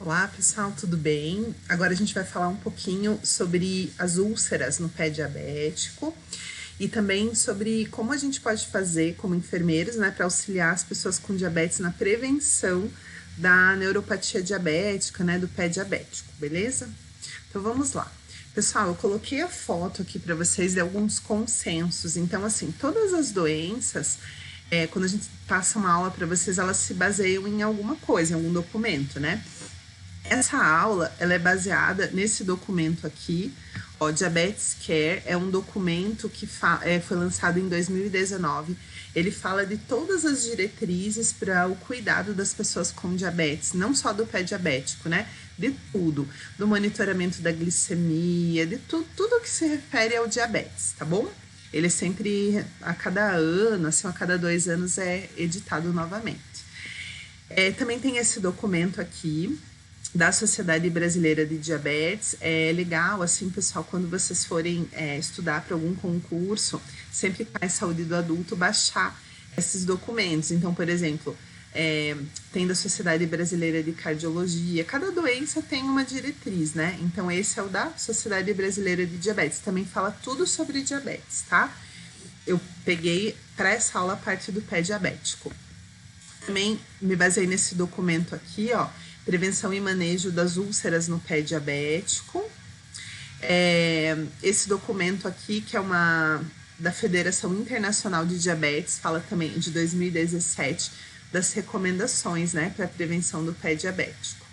Olá pessoal, tudo bem? Agora a gente vai falar um pouquinho sobre as úlceras no pé diabético e também sobre como a gente pode fazer como enfermeiros, né, para auxiliar as pessoas com diabetes na prevenção da neuropatia diabética, né, do pé diabético, beleza? Então vamos lá. Pessoal, eu coloquei a foto aqui para vocês de alguns consensos. Então, assim, todas as doenças, quando a gente passa uma aula para vocês, elas se baseiam em alguma coisa, em algum documento, né? Essa aula, ela é baseada nesse documento aqui, ó, Diabetes Care, é um documento que foi lançado em 2019. Ele fala de todas as diretrizes para o cuidado das pessoas com diabetes, não só do pé diabético, né? De tudo, do monitoramento da glicemia, de tudo que se refere ao diabetes, tá bom? Ele é sempre, a cada ano, assim, a cada 2 anos é editado novamente. Também tem esse documento aqui, da Sociedade Brasileira de Diabetes. É legal, assim, pessoal, quando vocês forem estudar para algum concurso, sempre que faz saúde do adulto, baixar esses documentos. Então, por exemplo, tem da Sociedade Brasileira de Cardiologia, cada doença tem uma diretriz, né? Então, esse é o da Sociedade Brasileira de Diabetes, também fala tudo sobre diabetes, tá? Eu peguei para essa aula a parte do pé diabético. Também me baseei nesse documento aqui, ó, Prevenção e Manejo das Úlceras no Pé Diabético. Esse documento aqui, que é da Federação Internacional de Diabetes, fala também de 2017, das recomendações, né, para a prevenção do pé diabético.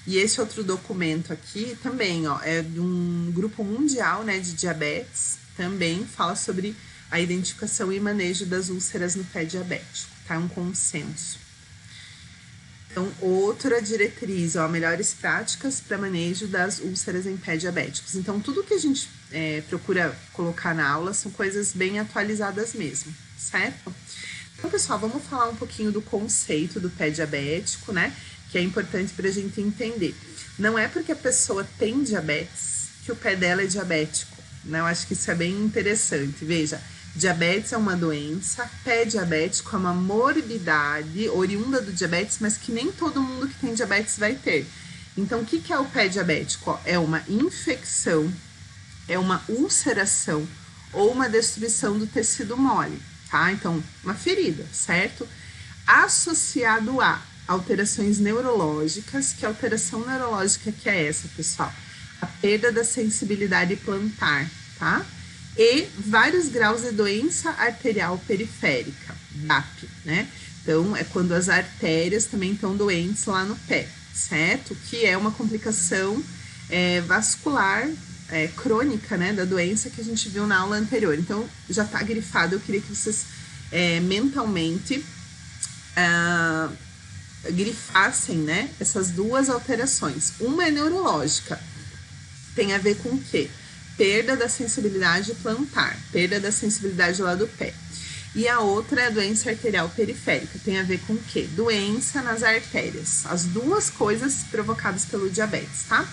E esse outro documento aqui também, ó, é de um grupo mundial, né, de diabetes, também fala sobre a identificação e manejo das úlceras no pé diabético, tá? É um consenso. Então, outra diretriz, ó, melhores práticas para manejo das úlceras em pé diabéticos. Então, tudo que a gente procura colocar na aula são coisas bem atualizadas mesmo, certo? Então, pessoal, vamos falar um pouquinho do conceito do pé diabético, né? Que é importante para a gente entender. Não é porque a pessoa tem diabetes que o pé dela é diabético, né? Eu acho que isso é bem interessante. Veja, diabetes é uma doença, pé diabético é uma morbidade oriunda do diabetes, mas que nem todo mundo que tem diabetes vai ter. Então, o que é o pé diabético? É uma infecção, é uma ulceração ou uma destruição do tecido mole, tá? Então, uma ferida, certo? Associado a alterações neurológicas. Que alteração neurológica que é essa, pessoal? A perda da sensibilidade plantar, tá? E vários graus de doença arterial periférica, DAP, né? Então, é quando as artérias também estão doentes lá no pé, certo? Que é uma complicação vascular crônica, né, da doença que a gente viu na aula anterior. Então, já tá grifado, eu queria que vocês mentalmente grifassem, né, essas duas alterações. Uma é neurológica, tem a ver com o quê? Perda da sensibilidade plantar, perda da sensibilidade lá do pé. E a outra é a doença arterial periférica, tem a ver com o quê? Doença nas artérias. As duas coisas provocadas pelo diabetes, tá?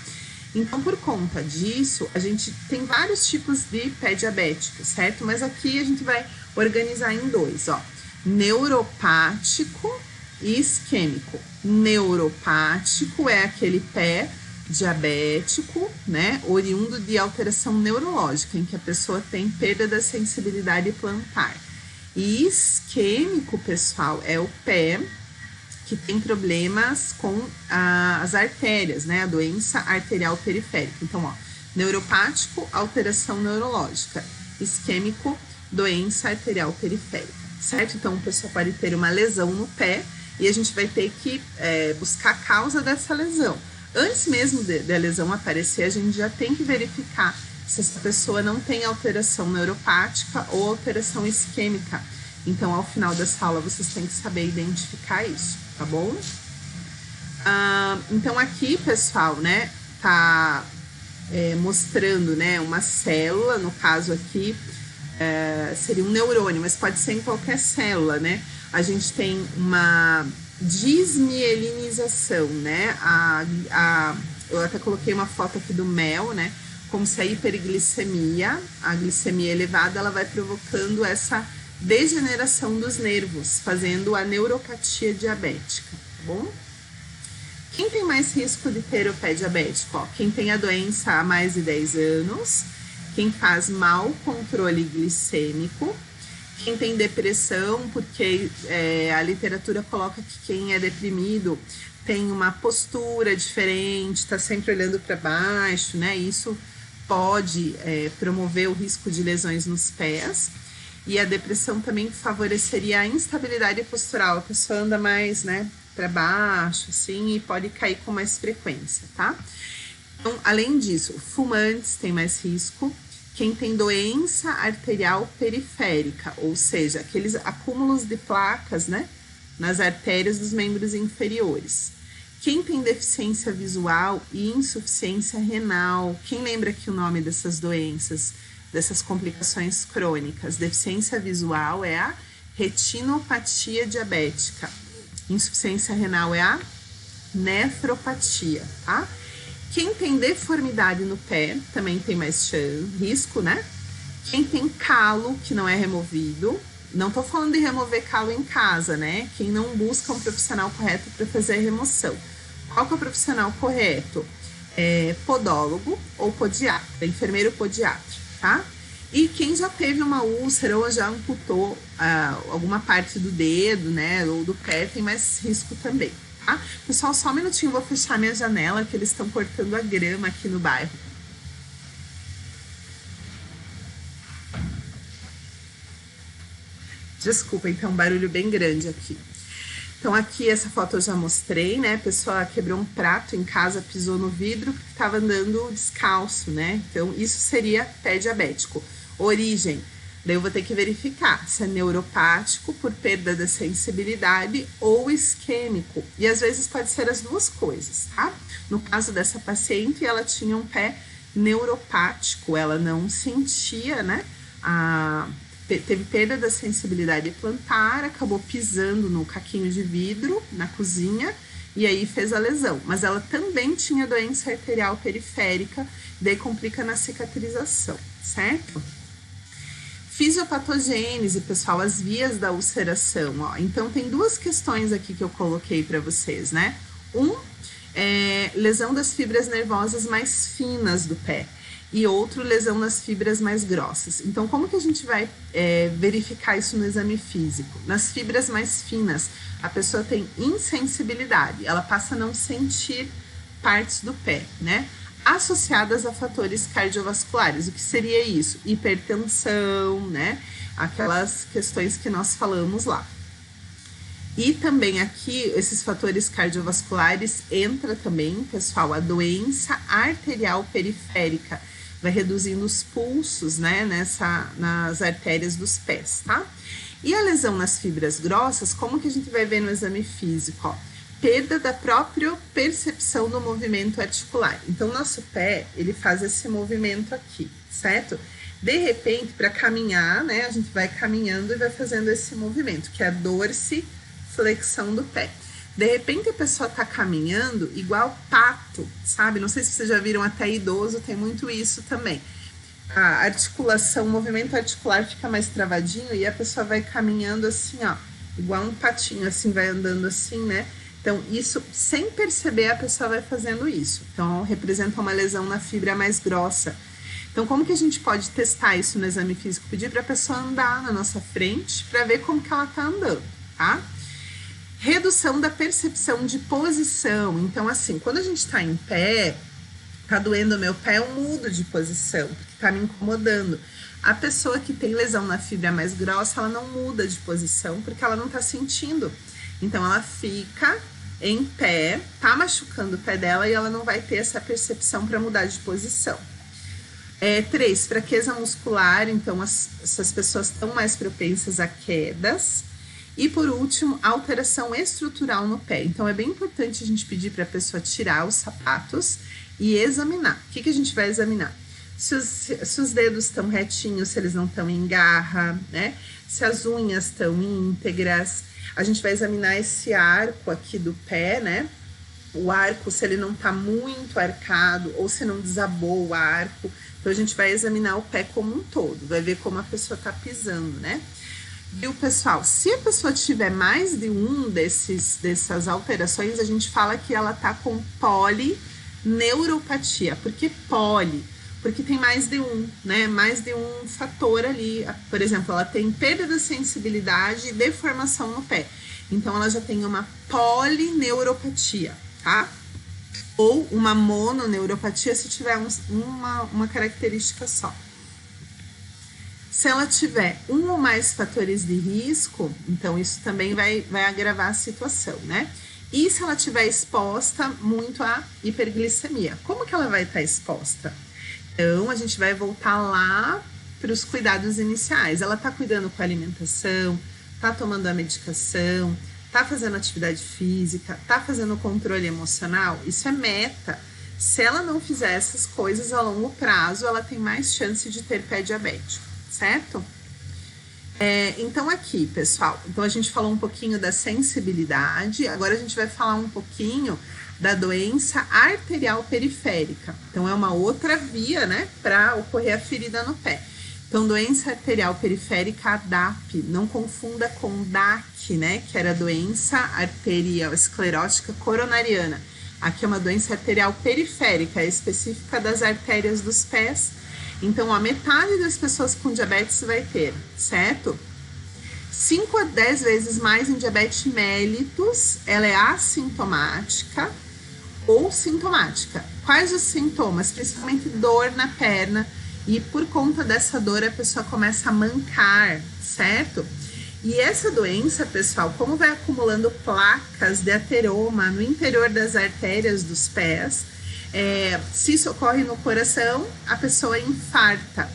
Então, por conta disso, a gente tem vários tipos de pé diabético, certo? Mas aqui a gente vai organizar em 2, ó. Neuropático e isquêmico. Neuropático é aquele pé diabético, né, oriundo de alteração neurológica, em que a pessoa tem perda da sensibilidade plantar. E isquêmico, pessoal, é o pé que tem problemas com as artérias, né, a doença arterial periférica. Então, ó, neuropático, alteração neurológica. Isquêmico, doença arterial periférica, certo? Então, a pessoa pode ter uma lesão no pé e a gente vai ter que buscar a causa dessa lesão. Antes mesmo da lesão aparecer, a gente já tem que verificar se essa pessoa não tem alteração neuropática ou alteração isquêmica. Então, ao final dessa aula, vocês têm que saber identificar isso, tá bom? Então, aqui, pessoal, né, tá mostrando, né, uma célula, no caso aqui, seria um neurônio, mas pode ser em qualquer célula, né? A gente tem uma desmielinização, né? Eu até coloquei uma foto aqui do mel, né? Como se a hiperglicemia, a glicemia elevada, ela vai provocando essa degeneração dos nervos, fazendo a neuropatia diabética, tá bom? Quem tem mais risco de ter o pé diabético? Ó, quem tem a doença há mais de 10 anos, quem faz mau controle glicêmico, quem tem depressão, porque a literatura coloca que quem é deprimido tem uma postura diferente, está sempre olhando para baixo, né? Isso pode promover o risco de lesões nos pés. E a depressão também favoreceria a instabilidade postural. A pessoa anda mais, né, para baixo, assim, e pode cair com mais frequência, tá? Então, além disso, fumantes têm mais risco. Quem tem doença arterial periférica, ou seja, aqueles acúmulos de placas, né, nas artérias dos membros inferiores. Quem tem deficiência visual e insuficiência renal. Quem lembra aqui o nome dessas doenças, dessas complicações crônicas? Deficiência visual é a retinopatia diabética. Insuficiência renal é a nefropatia, tá? Quem tem deformidade no pé também tem mais risco, né? Quem tem calo que não é removido, não tô falando de remover calo em casa, né? Quem não busca um profissional correto para fazer a remoção. Qual que é o profissional correto? Podólogo ou podiatra, enfermeiro podiatra, tá? E quem já teve uma úlcera ou já amputou alguma parte do dedo, né, ou do pé, tem mais risco também, tá? Pessoal, só um minutinho, vou fechar minha janela, que eles estão cortando a grama aqui no bairro. Desculpa, então, um barulho bem grande aqui. Então, aqui essa foto eu já mostrei, né? A pessoa quebrou um prato em casa, pisou no vidro, porque estava andando descalço, né? Então, isso seria pé diabético. Origem, daí eu vou ter que verificar se é neuropático, por perda da sensibilidade, ou isquêmico. E às vezes pode ser as duas coisas, tá? No caso dessa paciente, ela tinha um pé neuropático, ela não sentia, né? Teve perda da sensibilidade plantar, acabou pisando no caquinho de vidro na cozinha e aí fez a lesão. Mas ela também tinha doença arterial periférica, daí complica na cicatrização, certo? Fisiopatogênese, pessoal, as vias da ulceração, ó. Então, tem duas questões aqui que eu coloquei para vocês, né? Lesão das fibras nervosas mais finas do pé. E outro, lesão nas fibras mais grossas. Então, como que a gente vai verificar isso no exame físico? Nas fibras mais finas, a pessoa tem insensibilidade, ela passa a não sentir partes do pé, né? Associadas a fatores cardiovasculares. O que seria isso? Hipertensão, né? Aquelas questões que nós falamos lá. E também aqui, esses fatores cardiovasculares, entra também, pessoal, a doença arterial periférica, vai reduzindo os pulsos, né, nas artérias dos pés, tá? E a lesão nas fibras grossas, como que a gente vai ver no exame físico? Ó, perda da própria percepção do movimento articular. Então, nosso pé, ele faz esse movimento aqui, certo? De repente, para caminhar, né, a gente vai caminhando e vai fazendo esse movimento, que é a dorsiflexão do pé. De repente a pessoa tá caminhando igual pato, sabe? Não sei se vocês já viram, até idoso tem muito isso também. A articulação, o movimento articular fica mais travadinho e a pessoa vai caminhando assim, ó, igual um patinho, assim, vai andando assim, né? Então, isso, sem perceber, a pessoa vai fazendo isso. Então, representa uma lesão na fibra mais grossa. Então, como que a gente pode testar isso no exame físico? Pedir para a pessoa andar na nossa frente para ver como que ela tá andando, tá? Redução da percepção de posição. Então, assim, quando a gente tá em pé, tá doendo o meu pé, eu mudo de posição, porque tá me incomodando. A pessoa que tem lesão na fibra mais grossa, ela não muda de posição, porque ela não tá sentindo. Então, ela fica em pé, tá machucando o pé dela e ela não vai ter essa percepção para mudar de posição. 3, fraqueza muscular. Então, essas pessoas estão mais propensas a quedas. E por último, alteração estrutural no pé. Então, é bem importante a gente pedir para a pessoa tirar os sapatos e examinar. O que a gente vai examinar? Se os dedos estão retinhos, se eles não estão em garra, né? Se as unhas estão íntegras. A gente vai examinar esse arco aqui do pé, né? O arco, se ele não tá muito arcado ou se não desabou o arco. Então, a gente vai examinar o pé como um todo. Vai ver como a pessoa tá pisando, né? Viu, pessoal? Se a pessoa tiver mais de um dessas alterações, a gente fala que ela tá com polineuropatia. Por que poli? Porque tem mais de um, né? Mais de um fator ali. Por exemplo, ela tem perda da sensibilidade e deformação no pé. Então, ela já tem uma polineuropatia, tá? Ou uma mononeuropatia se tiver uma característica só. Se ela tiver um ou mais fatores de risco, então isso também vai agravar a situação, né? E se ela estiver exposta muito à hiperglicemia, como que ela vai estar exposta? Então, a gente vai voltar lá para os cuidados iniciais. Ela está cuidando com a alimentação, está tomando a medicação, está fazendo atividade física, está fazendo o controle emocional? Isso é meta. Se ela não fizer essas coisas a longo prazo, ela tem mais chance de ter pé diabético, certo? Então aqui, pessoal, então a gente falou um pouquinho da sensibilidade, agora a gente vai falar um pouquinho da doença arterial periférica. Então é uma outra via, né, para ocorrer a ferida no pé. Então, doença arterial periférica, ADAP, não confunda com DAC, né, que era doença arterial esclerótica coronariana. Aqui é uma doença arterial periférica, específica das artérias dos pés. Então, a metade das pessoas com diabetes vai ter, certo? 5 a 10 vezes mais em diabetes mellitus, ela é assintomática ou sintomática. Quais os sintomas? Principalmente dor na perna, e por conta dessa dor a pessoa começa a mancar, certo? E essa doença, pessoal, como vai acumulando placas de ateroma no interior das artérias dos pés, se isso ocorre no coração, a pessoa infarta.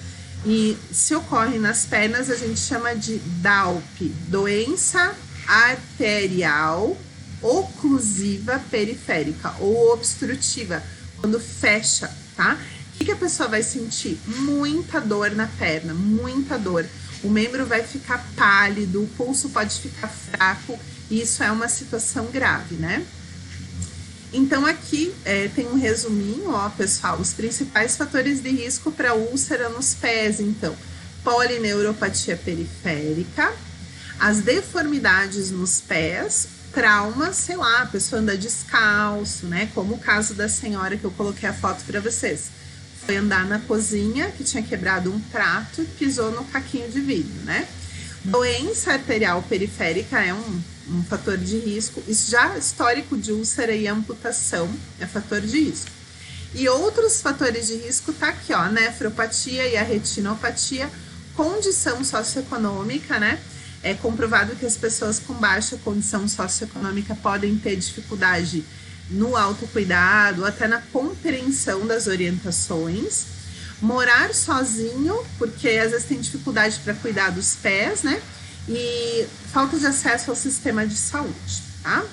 E se ocorre nas pernas, a gente chama de DALP, doença arterial oclusiva periférica ou obstrutiva, quando fecha, tá? O que a pessoa vai sentir? Muita dor na perna, muita dor. O membro vai ficar pálido, o pulso pode ficar fraco, e isso é uma situação grave, né? Então, aqui tem um resuminho, ó, pessoal, os principais fatores de risco para úlcera nos pés. Então, polineuropatia periférica, as deformidades nos pés, trauma, sei lá, a pessoa anda descalço, né? Como o caso da senhora que eu coloquei a foto para vocês. Foi andar na cozinha, que tinha quebrado um prato e pisou no caquinho de vidro, né? Doença arterial periférica é um fator de risco. Isso já histórico de úlcera e amputação é fator de risco. E outros fatores de risco tá aqui, ó, a nefropatia e a retinopatia, condição socioeconômica, né? É comprovado que as pessoas com baixa condição socioeconômica podem ter dificuldade no autocuidado, até na compreensão das orientações. Morar sozinho, porque às vezes tem dificuldade para cuidar dos pés, né? E falta de acesso ao sistema de saúde, tá?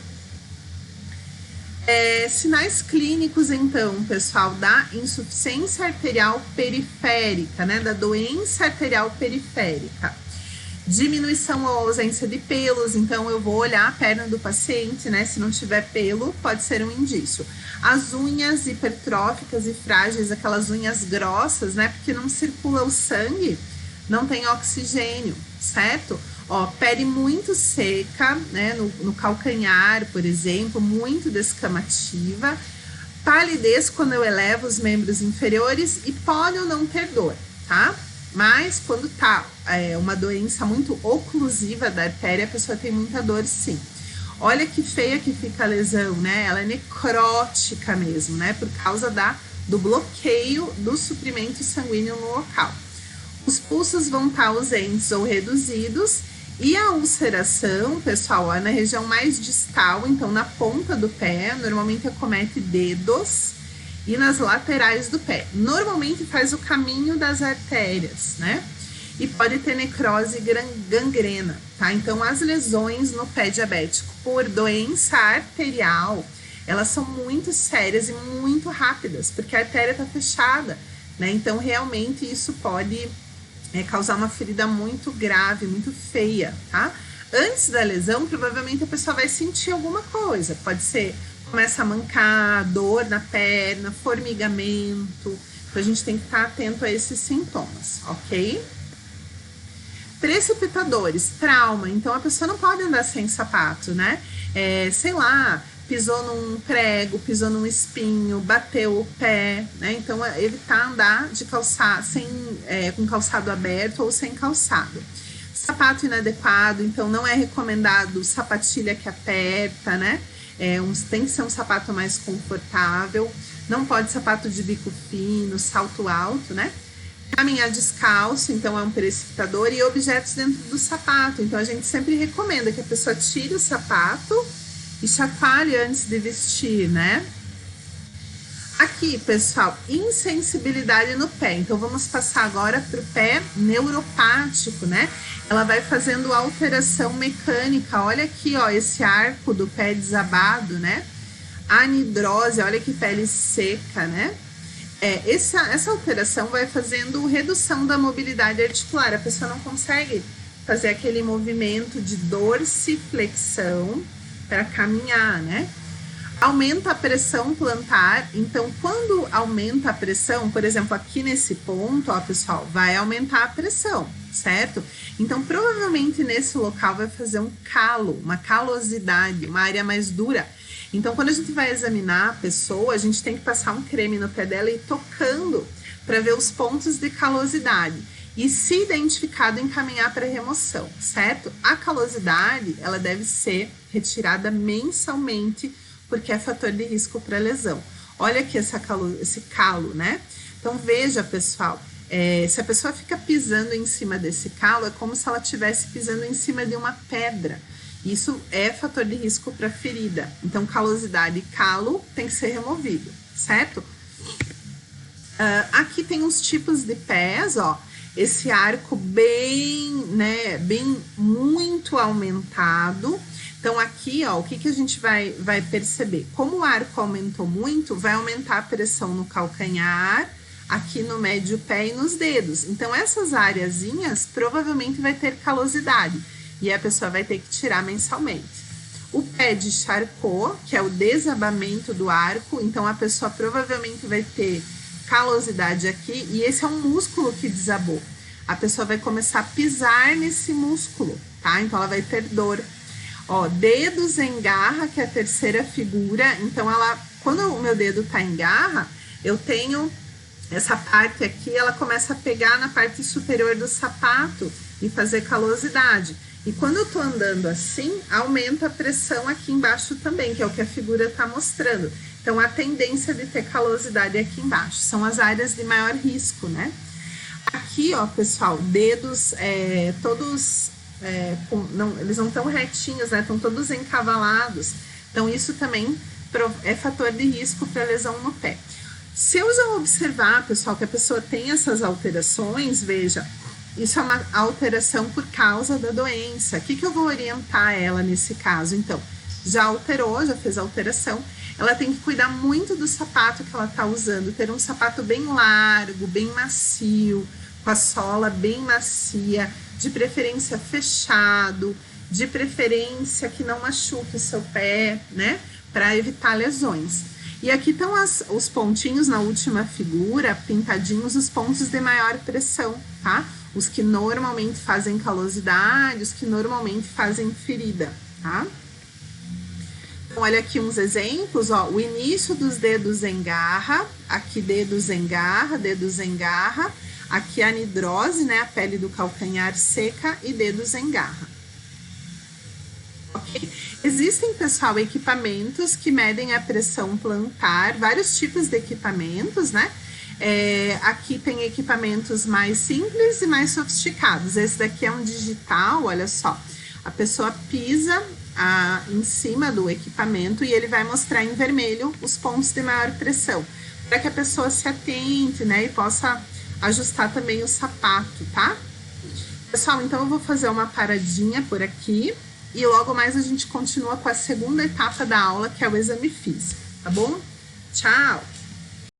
Sinais clínicos, então, pessoal, da insuficiência arterial periférica, né? Da doença arterial periférica. Diminuição ou ausência de pelos, então eu vou olhar a perna do paciente, né? Se não tiver pelo, pode ser um indício. As unhas hipertróficas e frágeis, aquelas unhas grossas, né? Porque não circula o sangue, não tem oxigênio, certo? Ó, pele muito seca, né? No calcanhar, por exemplo, muito descamativa. Palidez quando eu elevo os membros inferiores e pode ou não ter dor, tá? Mas quando tá uma doença muito oclusiva da artéria, a pessoa tem muita dor, sim. Olha que feia que fica a lesão, né? Ela é necrótica mesmo, né? Por causa do bloqueio do suprimento sanguíneo no local. Os pulsos vão estar ausentes ou reduzidos. E a ulceração, pessoal, é na região mais distal, então na ponta do pé, normalmente acomete dedos e nas laterais do pé. Normalmente faz o caminho das artérias, né? E pode ter necrose e gangrena, tá? Então, as lesões no pé diabético por doença arterial, elas são muito sérias e muito rápidas, porque a artéria tá fechada, né? Então, realmente, isso pode causar uma ferida muito grave, muito feia, tá? Antes da lesão, provavelmente a pessoa vai sentir alguma coisa. Pode ser, começa a mancar, dor na perna, formigamento. Então, a gente tem que estar atento a esses sintomas, ok? Precipitadores, trauma. Então, a pessoa não pode andar sem sapato, né? Sei lá, pisou num prego, pisou num espinho, bateu o pé, né? Então, evitar andar de com calçado aberto ou sem calçado. Sapato inadequado, então não é recomendado sapatilha que aperta, né? Tem que ser um sapato mais confortável. Não pode sapato de bico fino, salto alto, né? Caminhar descalço, então é um precipitador, e objetos dentro do sapato. Então a gente sempre recomenda que a pessoa tire o sapato e chacoalhe antes de vestir, né? Aqui, pessoal, insensibilidade no pé. Então vamos passar agora para o pé neuropático, né? Ela vai fazendo alteração mecânica. Olha aqui, ó, esse arco do pé desabado, né? Anidrose, olha que pele seca, né? Essa alteração vai fazendo redução da mobilidade articular. A pessoa não consegue fazer aquele movimento de dorsiflexão para caminhar, né? Aumenta a pressão plantar. Então, quando aumenta a pressão, por exemplo, aqui nesse ponto, ó, pessoal, vai aumentar a pressão, certo? Então, provavelmente nesse local vai fazer um calo, uma calosidade, uma área mais dura. Então, quando a gente vai examinar a pessoa, a gente tem que passar um creme no pé dela e ir tocando para ver os pontos de calosidade. E, se identificado, encaminhar para remoção, certo? A calosidade, ela deve ser retirada mensalmente, porque é fator de risco para lesão. Olha aqui esse calo, né? Então, veja, pessoal, se a pessoa fica pisando em cima desse calo, é como se ela estivesse pisando em cima de uma pedra. Isso é fator de risco para ferida. Então, calosidade e calo tem que ser removido, certo? Aqui tem os tipos de pés, ó. Esse arco bem muito aumentado. Então, aqui, ó, o que a gente vai perceber? Como o arco aumentou muito, vai aumentar a pressão no calcanhar, aqui no médio pé e nos dedos. Então, essas areazinhas provavelmente vai ter calosidade. E a pessoa vai ter que tirar mensalmente. O pé de Charcot, que é o desabamento do arco, então a pessoa provavelmente vai ter calosidade aqui, e esse é um músculo que desabou. A pessoa vai começar a pisar nesse músculo, tá? Então ela vai ter dor. Ó, dedos em garra, que é a terceira figura, então quando o meu dedo tá em garra, eu tenho essa parte aqui, ela começa a pegar na parte superior do sapato e fazer calosidade. E quando eu tô andando assim, aumenta a pressão aqui embaixo também, que é o que a figura tá mostrando. Então, a tendência de ter calosidade aqui embaixo. São as áreas de maior risco, né? Aqui, ó, pessoal, dedos todos... eles não estão retinhos, né? Estão todos encavalados. Então, isso também é fator de risco para lesão no pé. Se eu já observar, pessoal, que a pessoa tem essas alterações, veja... Isso é uma alteração por causa da doença. O que eu vou orientar ela nesse caso? Então, já alterou, já fez a alteração. Ela tem que cuidar muito do sapato que ela está usando. Ter um sapato bem largo, bem macio, com a sola bem macia, de preferência fechado, de preferência que não machuque o seu pé, né? Para evitar lesões. E aqui estão os pontinhos na última figura, pintadinhos, os pontos de maior pressão, tá? Os que normalmente fazem calosidade, os que normalmente fazem ferida, tá? Então, olha aqui uns exemplos, ó. O início dos dedos em garra, aqui dedos em garra, aqui a anidrose, né? A pele do calcanhar seca e dedos em garra. Ok? Existem, pessoal, equipamentos que medem a pressão plantar, vários tipos de equipamentos, né? Aqui tem equipamentos mais simples e mais sofisticados. Esse daqui é um digital, olha só. A pessoa pisa em cima do equipamento e ele vai mostrar em vermelho os pontos de maior pressão, para que a pessoa se atente, né? E possa ajustar também o sapato, tá? Pessoal, então eu vou fazer uma paradinha por aqui e logo mais a gente continua com a segunda etapa da aula, que é o exame físico, tá bom? Tchau!